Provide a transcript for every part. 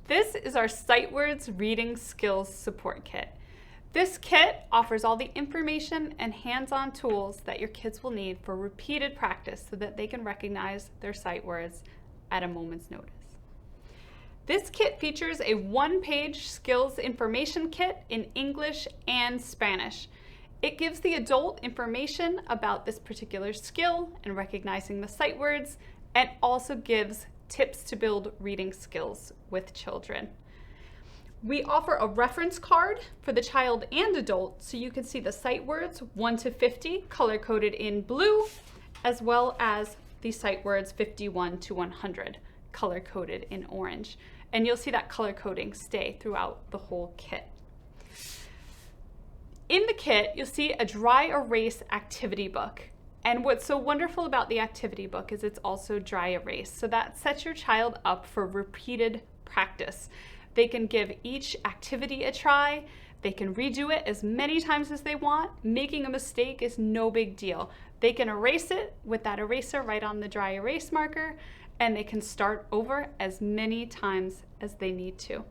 This is our Sight Words Reading Skills Support Kit. This kit offers all the information and hands-on tools that your kids will need for repeated practice so that they can recognize their sight words at a moment's notice. This kit features a one-page skills information kit in English and Spanish. It gives the adult information about this particular skill and recognizing the sight words, and also gives tips to build reading skills with children. We offer a reference card for the child and adult so you can see the sight words 1 to 50 color-coded in blue, as well as the sight words 51 to 100 color-coded in orange. And you'll see that color coding stay throughout the whole kit. In the kit, you'll see a dry erase activity book. And what's so wonderful about the activity book is it's also dry erase. So that sets your child up for repeated practice. They can give each activity a try. They can redo it as many times as they want. Making a mistake is no big deal. They can erase it with that eraser right on the dry erase marker, and they can start over as many times as they need to.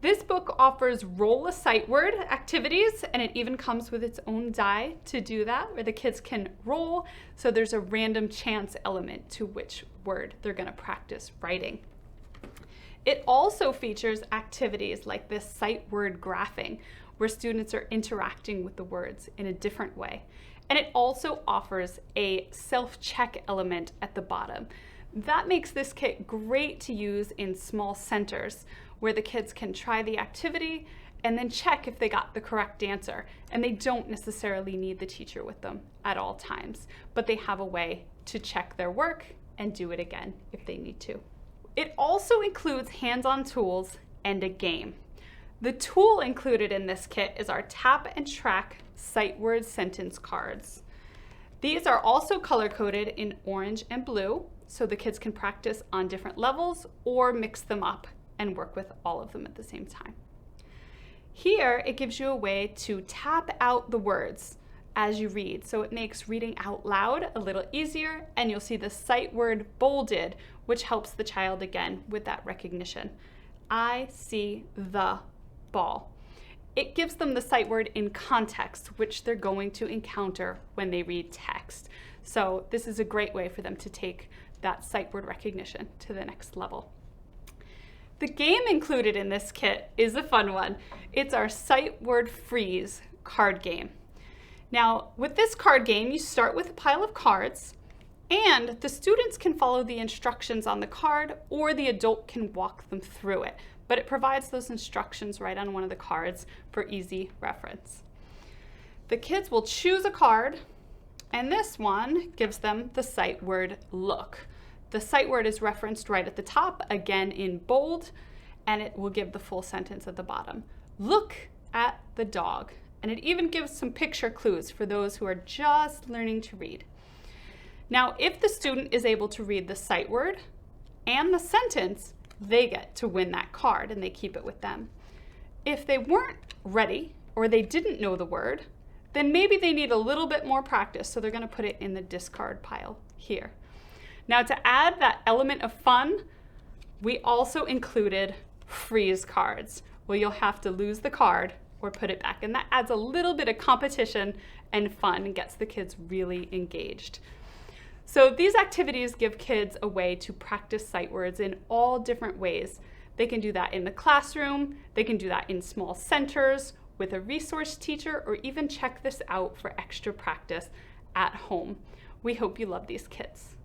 This book offers roll a sight word activities, and it even comes with its own die to do that, where the kids can roll, so there's a random chance element to which word they're going to practice writing. It also features activities like this sight word graphing, where students are interacting with the words in a different way. And it also offers a self-check element at the bottom. That makes this kit great to use in small centers, where the kids can try the activity and then check if they got the correct answer. And they don't necessarily need the teacher with them at all times, but they have a way to check their work and do it again if they need to. It also includes hands-on tools and a game. The tool included in this kit is our tap and track sight word sentence cards. These are also color-coded in orange and blue, so the kids can practice on different levels or mix them up and work with all of them at the same time. Here, it gives you a way to tap out the words as you read, so it makes reading out loud a little easier, and you'll see the sight word bolded, which helps the child again with that recognition. I see the ball. It gives them the sight word in context, which they're going to encounter when they read text. So this is a great way for them to take that sight word recognition to the next level. The game included in this kit is a fun one. It's our sight word freeze card game. Now, with this card game, you start with a pile of cards, and the students can follow the instructions on the card, or the adult can walk them through it. But it provides those instructions right on one of the cards for easy reference. The kids will choose a card, and this one gives them the sight word look. The sight word is referenced right at the top, again in bold, and it will give the full sentence at the bottom. Look at the dog. And it even gives some picture clues for those who are just learning to read. Now, if the student is able to read the sight word and the sentence, they get to win that card and they keep it with them. If they weren't ready or they didn't know the word, then maybe they need a little bit more practice, so they're going to put it in the discard pile here. Now, to add that element of fun, we also included freeze cards, where you'll have to lose the card or put it back, and that adds a little bit of competition and fun and gets the kids really engaged. So these activities give kids a way to practice sight words in all different ways. They can do that in the classroom, they can do that in small centers with a resource teacher, or even check this out for extra practice at home. We hope you love these kits.